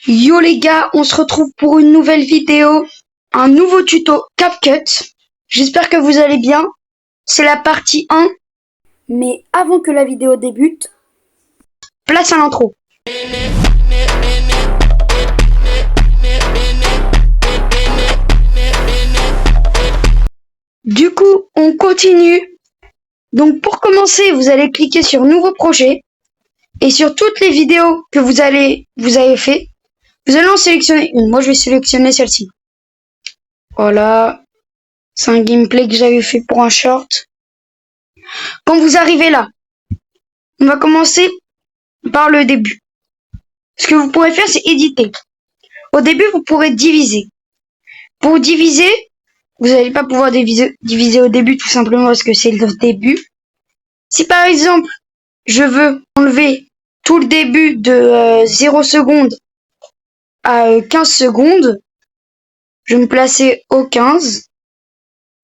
Yo les gars, on se retrouve pour une nouvelle vidéo, un nouveau tuto CapCut. J'espère que vous allez bien. C'est la partie 1. Mais avant que la vidéo débute, place à l'intro. Du coup, on continue. Donc pour commencer, vous allez cliquer sur Nouveau projet. Et sur toutes les vidéos que vous avez fait, vous allez en sélectionner une. Moi, je vais sélectionner celle-ci. Voilà. C'est un gameplay que j'avais fait pour un short. Quand vous arrivez là, on va commencer par le début. Ce que vous pourrez faire, c'est éditer. Au début, vous pourrez diviser. Pour diviser, vous n'allez pas pouvoir diviser au début tout simplement parce que c'est le début. Si par exemple, je veux enlever tout le début de 0 secondes à 15 secondes, je vais me placer au 15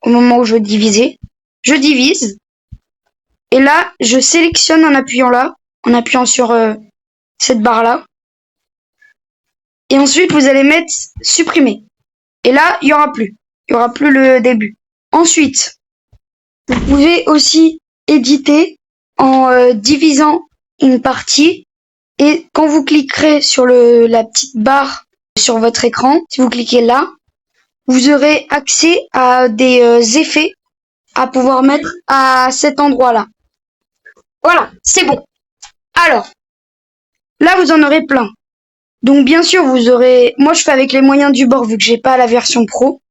au moment où je veux diviser. Je divise. Et là, je sélectionne en appuyant là, en appuyant sur cette barre-là. Et ensuite, vous allez mettre supprimer. Et là, il y aura plus. Il y aura plus le début. Ensuite, vous pouvez aussi éditer en divisant une partie. Et quand vous cliquerez sur la petite barre sur votre écran, si vous cliquez là, vous aurez accès à des effets à pouvoir mettre à cet endroit-là. Voilà, c'est bon. Alors, là, vous en aurez plein. Donc, bien sûr, vous aurez... Moi, je fais avec les moyens du bord, vu que j'ai pas la version pro.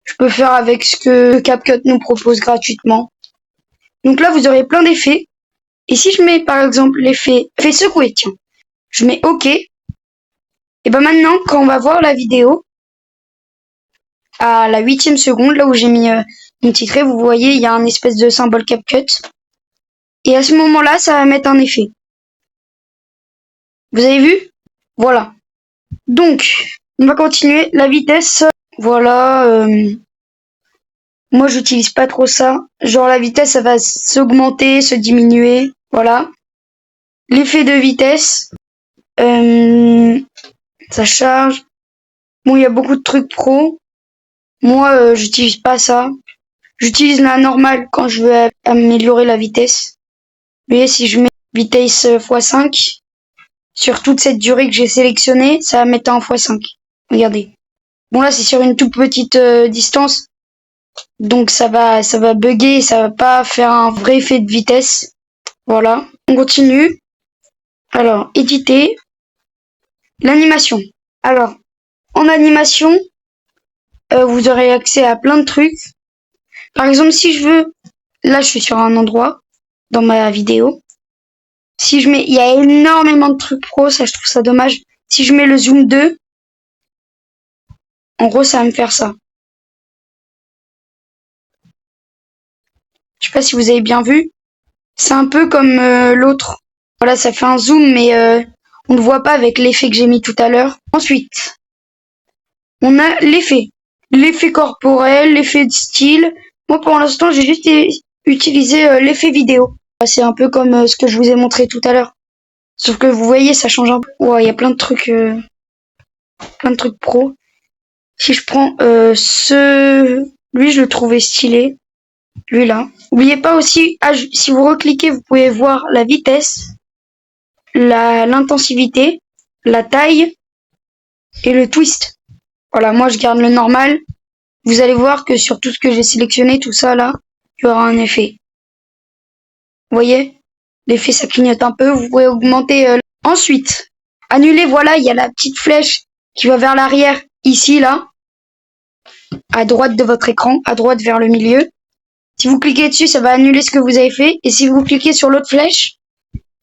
Je peux faire avec ce que CapCut nous propose gratuitement. Donc là, vous aurez plein d'effets. Et si je mets, par exemple, l'effet secouer, tiens. Je mets OK. Et ben maintenant, quand on va voir la vidéo, à la 8e seconde, là où j'ai mis mon titré, vous voyez, il y a un espèce de symbole CapCut. Et à ce moment-là, ça va mettre un effet. Vous avez vu? Voilà. Donc, on va continuer. La vitesse, voilà. Moi, j'utilise pas trop ça. Genre, la vitesse, ça va s'augmenter, se diminuer. Voilà. L'effet de vitesse, ça charge. Bon, il y a beaucoup de trucs pro. Moi, j'utilise pas ça. J'utilise la normale quand je veux améliorer la vitesse. Vous voyez, si je mets vitesse x5, sur toute cette durée que j'ai sélectionnée, ça va mettre en x5. Regardez. Bon, là, c'est sur une toute petite distance. Donc, ça va bugger, ça va pas faire un vrai effet de vitesse. Voilà. On continue. Alors, éditer. L'animation. Alors, en animation, vous aurez accès à plein de trucs. Par exemple, si je veux, là, je suis sur un endroit dans ma vidéo. Si je mets, il y a énormément de trucs pro, ça, je trouve ça dommage. Si je mets le zoom 2, en gros, ça va me faire ça. Je sais pas si vous avez bien vu. C'est un peu comme l'autre. Voilà, ça fait un zoom, mais on ne voit pas avec l'effet que j'ai mis tout à l'heure. Ensuite, on a l'effet. L'effet corporel, l'effet de style. Moi, pour l'instant, j'ai juste utilisé l'effet vidéo. C'est un peu comme ce que je vous ai montré tout à l'heure. Sauf que vous voyez, ça change un peu. Ouais, il y a plein de trucs pro. Si je prends lui, je le trouvais stylé. Lui là. N'oubliez pas aussi, si vous recliquez, vous pouvez voir la vitesse, l'intensivité, la taille et le twist. Voilà, moi je garde le normal. Vous allez voir que sur tout ce que j'ai sélectionné, tout ça là, il y aura un effet. Vous voyez? L'effet ça clignote un peu, vous pouvez augmenter. Ensuite, annuler, voilà, il y a la petite flèche qui va vers l'arrière, ici là, à droite de votre écran, à droite vers le milieu. Si vous cliquez dessus, ça va annuler ce que vous avez fait. Et si vous cliquez sur l'autre flèche,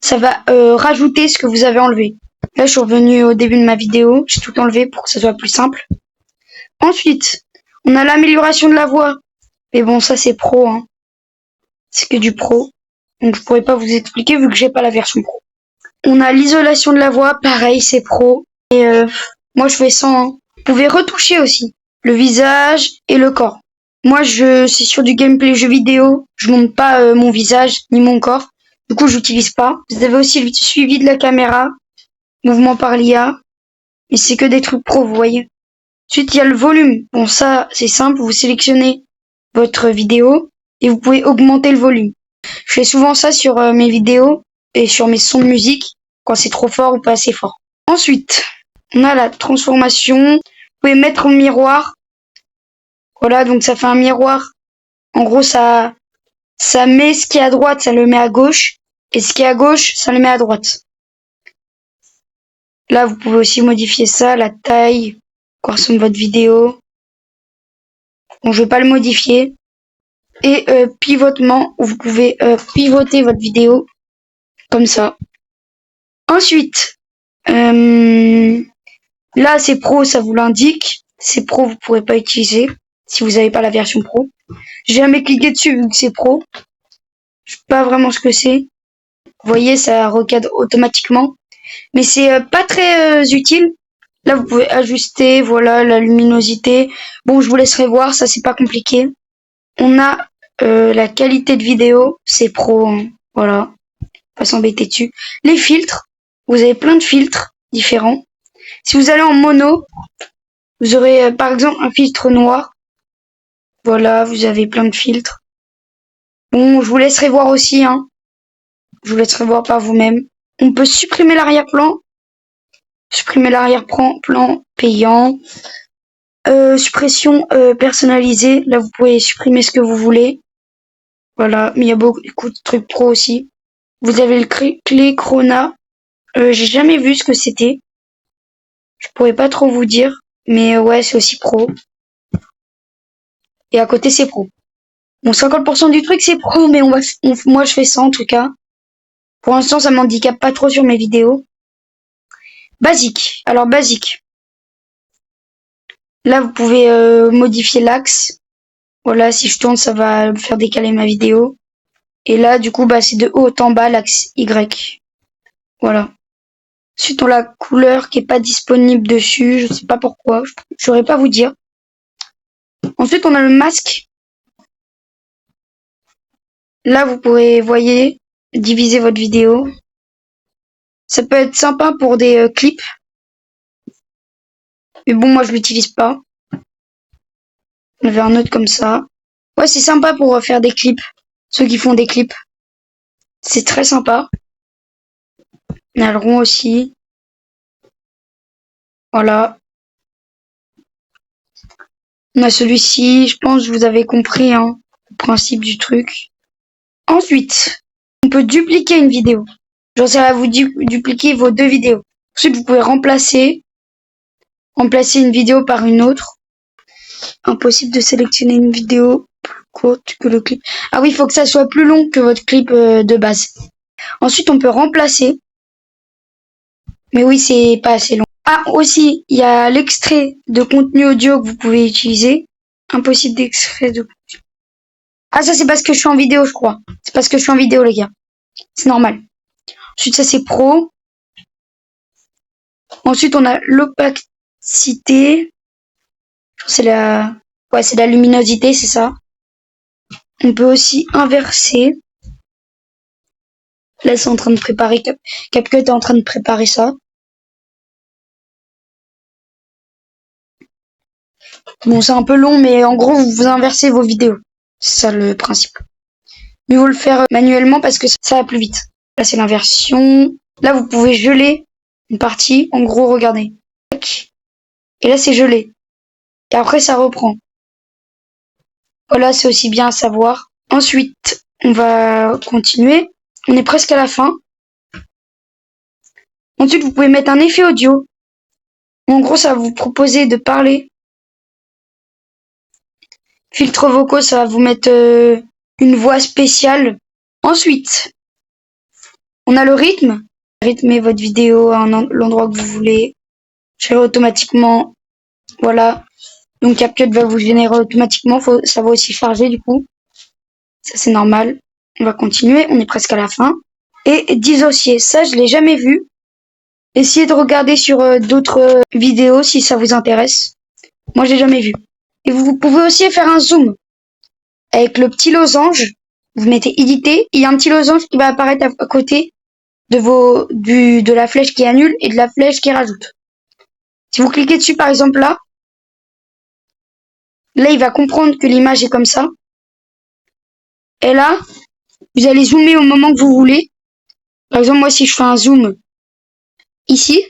ça va rajouter ce que vous avez enlevé. Là, je suis revenu au début de ma vidéo. J'ai tout enlevé pour que ça soit plus simple. Ensuite, on a l'amélioration de la voix. Mais bon, ça, c'est pro. Hein. C'est que du pro. Donc, je pourrais pas vous expliquer vu que j'ai pas la version pro. On a l'isolation de la voix. Pareil, c'est pro. Et moi, je fais 100. Hein. Vous pouvez retoucher aussi le visage et le corps. Moi, c'est sur du gameplay jeu vidéo. Je monte pas mon visage ni mon corps. Du coup, j'utilise pas. Vous avez aussi le suivi de la caméra, mouvement par l'IA. mais c'est que des trucs pro, vous voyez. Ensuite, il y a le volume. Bon, ça, c'est simple, vous sélectionnez votre vidéo et vous pouvez augmenter le volume. Je fais souvent ça sur mes vidéos et sur mes sons de musique quand c'est trop fort ou pas assez fort. Ensuite, on a la transformation. Vous pouvez mettre en miroir. Voilà, donc ça fait un miroir. En gros, ça met ce qui est à droite, ça le met à gauche. Et ce qui est à gauche, ça le met à droite. Là, vous pouvez aussi modifier ça, la taille, quoi ressemble votre vidéo. Bon, je vais pas le modifier. Et pivotement, vous pouvez pivoter votre vidéo comme ça. Ensuite, là c'est pro, ça vous l'indique. C'est pro, vous pourrez pas utiliser si vous n'avez pas la version pro. J'ai jamais cliqué dessus vu que c'est pro. Je sais pas vraiment ce que c'est. Vous voyez, ça recadre automatiquement. Mais c'est pas très utile. Là, vous pouvez ajuster, voilà, la luminosité. Bon, je vous laisserai voir, ça c'est pas compliqué. On a la qualité de vidéo, c'est pro, hein. Voilà, pas s'embêter dessus. Les filtres, vous avez plein de filtres différents. Si vous allez en mono, vous aurez par exemple un filtre noir. Voilà, vous avez plein de filtres. Bon, je vous laisserai voir aussi, hein. Je vous laisserai voir par vous-même. On peut supprimer l'arrière-plan. Supprimer l'arrière-plan payant. Suppression personnalisée. Là, vous pouvez supprimer ce que vous voulez. Voilà, mais il y a beaucoup de trucs pro aussi. Vous avez le clé Chrona. J'ai jamais vu ce que c'était. Je pourrais pas trop vous dire. Mais ouais, c'est aussi pro. Et à côté, c'est pro. Bon, 50% du truc, c'est pro, mais moi, je fais ça en tout cas. Pour l'instant, ça m'handicape pas trop sur mes vidéos. Basique. Alors, basique. Là, vous pouvez modifier l'axe. Voilà, si je tourne, ça va me faire décaler ma vidéo. Et là, du coup, bah, c'est de haut en bas l'axe Y. Voilà. Ensuite, on a la couleur qui est pas disponible dessus. Je sais pas pourquoi. Je saurais pas vous dire. Ensuite, on a le masque. Là, vous pourrez, voyez, diviser votre vidéo. Ça peut être sympa pour des clips. Mais bon, moi, je l'utilise pas. On avait un autre comme ça. Ouais, c'est sympa pour faire des clips. Ceux qui font des clips. C'est très sympa. On a le rond aussi. Voilà. On a celui-ci. Je pense que vous avez compris, hein, le principe du truc. Ensuite, on peut dupliquer une vidéo. Genre, ça va vous dupliquer vos deux vidéos. Ensuite, vous pouvez remplacer une vidéo par une autre. Impossible de sélectionner une vidéo plus courte que le clip. Ah oui, il faut que ça soit plus long que votre clip de base. Ensuite, on peut remplacer. Mais oui, c'est pas assez long. Ah, aussi, il y a l'extrait de contenu audio que vous pouvez utiliser. Impossible d'extrait de contenu. Ah, ça, c'est parce que je suis en vidéo, je crois. C'est parce que je suis en vidéo, les gars. C'est normal. Ensuite, ça, c'est pro. Ensuite, on a l'opacité. C'est la luminosité, c'est ça. On peut aussi inverser. Là, c'est en train de préparer. CapCut est en train de préparer ça. Bon, c'est un peu long, mais en gros, vous inversez vos vidéos. C'est ça le principe. Mieux vaut le faire manuellement parce que ça va plus vite. Là, c'est l'inversion. Là, vous pouvez geler une partie. En gros, regardez. Et là, c'est gelé. Et après, ça reprend. Voilà, c'est aussi bien à savoir. Ensuite, on va continuer. On est presque à la fin. Ensuite, vous pouvez mettre un effet audio. En gros, ça va vous proposer de parler. Filtre vocaux, ça va vous mettre une voix spéciale. Ensuite, on a le rythme. Rythmez votre vidéo à l'endroit que vous voulez. Gérer automatiquement. Voilà. Donc CapCut va vous générer automatiquement. Ça va aussi charger du coup. Ça c'est normal. On va continuer. On est presque à la fin. Et dissocier. Ça, je l'ai jamais vu. Essayez de regarder sur d'autres vidéos si ça vous intéresse. Moi, j'ai jamais vu. Et vous pouvez aussi faire un zoom. Avec le petit losange, vous mettez éditer. Il y a un petit losange qui va apparaître à côté de la flèche qui annule et de la flèche qui rajoute. Si vous cliquez dessus, par exemple, là, il va comprendre que l'image est comme ça. Et là, vous allez zoomer au moment que vous voulez. Par exemple, moi, si je fais un zoom ici,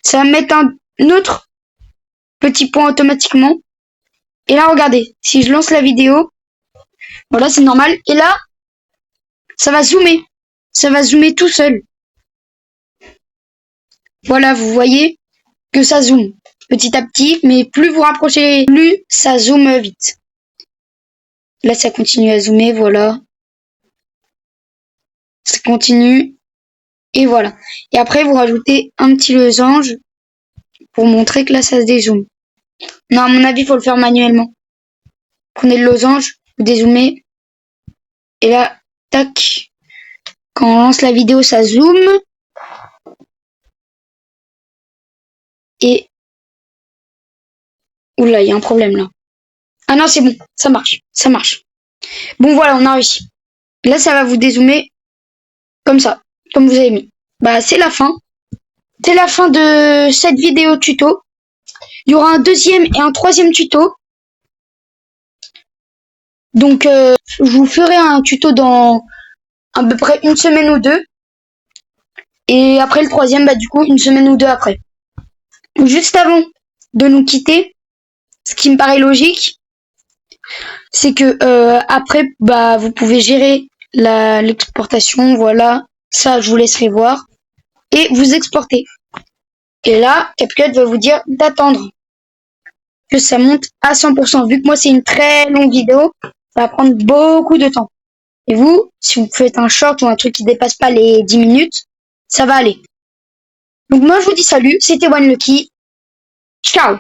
ça va me mettre un autre petit point automatiquement. Et là, regardez, si je lance la vidéo, voilà, c'est normal. Et là, ça va zoomer. Ça va zoomer tout seul. Voilà, vous voyez que ça zoome petit à petit, mais plus vous rapprochez, plus ça zoome vite. Là, ça continue à zoomer, voilà. Ça continue. Et voilà. Et après, vous rajoutez un petit losange pour montrer que là, ça se dézoome. Non, à mon avis, il faut le faire manuellement. Prenez le losange, vous dézoomez. Et là, tac. Quand on lance la vidéo, ça zoome. Et... Oula, il y a un problème là. Ah non, c'est bon. Ça marche. Ça marche. Bon, voilà, on a réussi. Là, ça va vous dézoomer comme ça. Comme vous avez mis. Bah, c'est la fin. C'est la fin de cette vidéo tuto. Il y aura un deuxième et un troisième tuto. Donc, je vous ferai un tuto dans à peu près une semaine ou deux. Et après le troisième, bah du coup, une semaine ou deux après. Juste avant de nous quitter, ce qui me paraît logique, c'est que après, bah vous pouvez gérer l'exportation, voilà. Ça, je vous laisserai voir. Et vous exportez. Et là, CapCut va vous dire d'attendre que ça monte à 100%. Vu que moi, c'est une très longue vidéo, ça va prendre beaucoup de temps. Et vous, si vous faites un short ou un truc qui dépasse pas les 10 minutes, ça va aller. Donc moi, je vous dis salut, c'était One Lucky. Ciao!